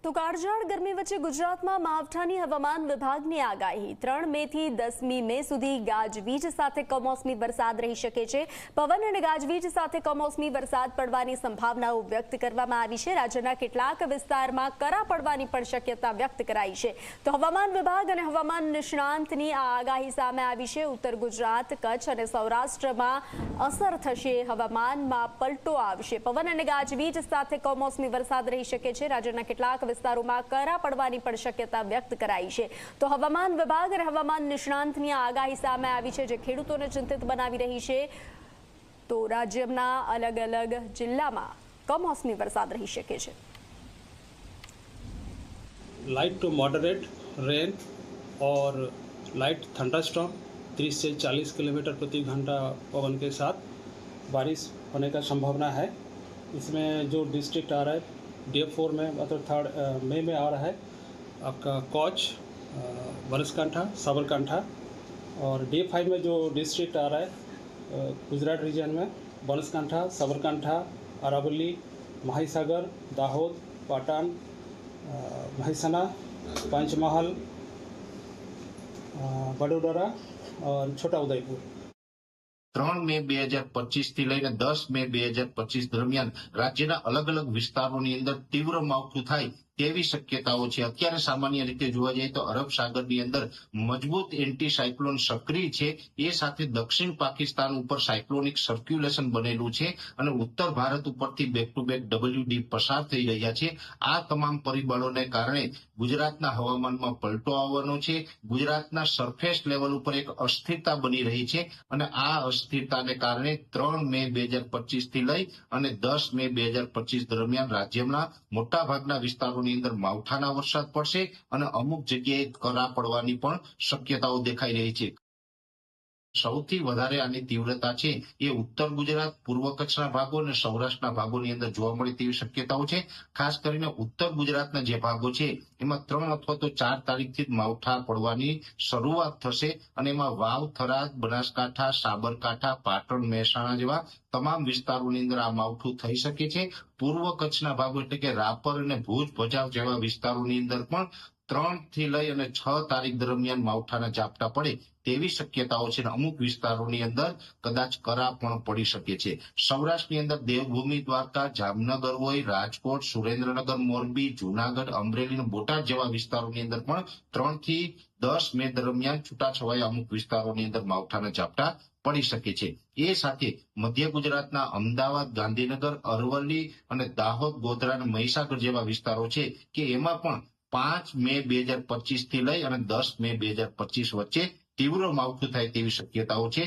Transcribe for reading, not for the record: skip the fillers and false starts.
તો કાળઝાળ ગરમી વચ્ચે ગુજરાતમાં માવઠાની હવામાન વિભાગની આગાહી 3 મે થી 10મી મે સુધી ગાજવીજ સાથે કમોસમી વરસાદ રહી શકે છે। પવન અને ગાજવીજ સાથે કમોસમી વરસાદ પડવાની સંભાવનાઓ વ્યક્ત કરવામાં આવી છે। રાજ્યના કેટલાક વિસ્તારમાં કરા પડવાની પણ શક્યતા વ્યક્ત કરાઈ છે। તો હવામાન વિભાગ અને હવામાન નિષ્ણાંતની આ આગાહી સામે આવી છે। ઉત્તર ગુજરાત, કચ્છ અને સૌરાષ્ટ્રમાં અસર થશે, હવામાનમાં પલટો આવશે। પવન અને ગાજવીજ સાથે કમોસમી વરસાદ રહી શકે છે। રાજ્યના કેટલાક વિસ્તારોમાં કરા પડવાની પણ શક્યતા વ્યક્ત કરાઈ છે। તો હવામાન વિભાગ અને હવામાન નિષ્ણાંતની આગાહી સામે આવી છે, જે ખેડૂતોને ચિંતિત બનાવી રહી છે। તો રાજ્યના અલગ અલગ જિલ્લામાં કમોસમી વરસાદ રહી શકે છે। लाइट टू मॉडरेट रेन और लाइट थंडरस्टॉर्म 30 से 40 किलोमीटर प्रति घंटा पवन के साथ बारिश होने का संभावना है। इसमें जो डिस्ट्रिक्ट आ रहा है डे 4 में मतलब 3 मई में आ रहा है आपका कच्छ, बनासकांठा, साबरकांठा, और डे 5 में जो डिस्ट्रिक्ट आ रहा है गुजरात रीजन में बनासकांठा, साबरकांठा, अरावली, महासागर, दाहोद, पाटन, મહેસાણા, પંચમહાલ, વડોદરા और છોટાઉદેપુર। 3 મે 2025 થી લઈને 10 મે 2025 દરમિયાન રાજ્યના અલગ અલગ વિસ્તારોની અંદર તીવ્ર માવઠું થાય તેવી શક્યતાઓ છે। અત્યારે સામાન્ય રીતે જોવા જઈએ તો અરબ સાગરની અંદર મજબૂત એન્ટી સાયક્લોન સક્રિય છે, એ સાથે દક્ષિણ પાકિસ્તાન ઉપર સાયક્લોનિક સર્ક્યુલેશન બનેલું છે અને ઉત્તર ભારત ઉપરથી બેક ટુ બેક WD પસાર થઈ રહ્યા છે। આ તમામ પરિબળોને કારણે ગુજરાતના હવામાનમાં પલટો આવવાનો છે। ગુજરાતના સરફેસ લેવલ ઉપર એક અસ્થિરતા બની રહી છે અને આ અસ્થિરતાને કારણે 3 મે 2025 થી લઈ અને 10 મે 2025 દરમિયાન રાજ્યના મોટાભાગના વિસ્તારોની અંદર માવઠાના વરસાદ પડશે અને અમુક જગ્યાએ કરા પડવાની પણ શક્યતાઓ દેખાઈ રહી છે। સૌથી વધારે આની તીવ્રતા છે એ ઉત્તર ગુજરાત, પૂર્વ કચ્છના ભાગો અને સૌરાષ્ટ્રના ભાગોની અંદર જોવા મળે તેવી શક્યતાઓ છે। ખાસ કરીને ઉત્તર ગુજરાતના જે ભાગો છે એમાં 3 અથવા તો 4 તારીખથી જ માવઠા પડવાની શરૂઆત થશે અને એમાં વાવ, થરાદ, બનાસકાંઠા, સાબરકાંઠા, પાટણ, મહેસાણા જેવા તમામ વિસ્તારોની અંદર આ માવઠું થઈ શકે છે। પૂર્વ કચ્છના ભાગો એટલે કે રાપર અને ભુજ, ભચાઉ જેવા વિસ્તારોની અંદર પણ 3 થી લઈ અને 6 તારીખ દરમિયાન માવઠાના ઝાપટા પડે તેવી શક્યતાઓ છે। અમુક વિસ્તારોની અંદર કદાચ કરા પણ પડી શકે છે। સૌરાષ્ટ્રની અંદર દેવભૂમિ દ્વારકા, જામનગર હોય, રાજકોટ, સુરેન્દ્રનગર, મોરબી, જુનાગઢ, અમરેલી અને બોટાદ જેવા વિસ્તારોની અંદર પણ 3 થી 10 મે દરમિયાન છૂટાછવાયા અમુક વિસ્તારોની અંદર માવઠાના ઝાપટા પડી શકે છે। એ સાથે મધ્ય ગુજરાતના અમદાવાદ, ગાંધીનગર, અરવલ્લી અને દાહોદ, ગોધરા અને મહીસાગર જેવા વિસ્તારો છે કે એમાં પણ 5 મે 2025 થી લઈ અને 10 મે 2025 વચ્ચે તીવ્ર માવઠું થાય તેવી શક્યતાઓ છે।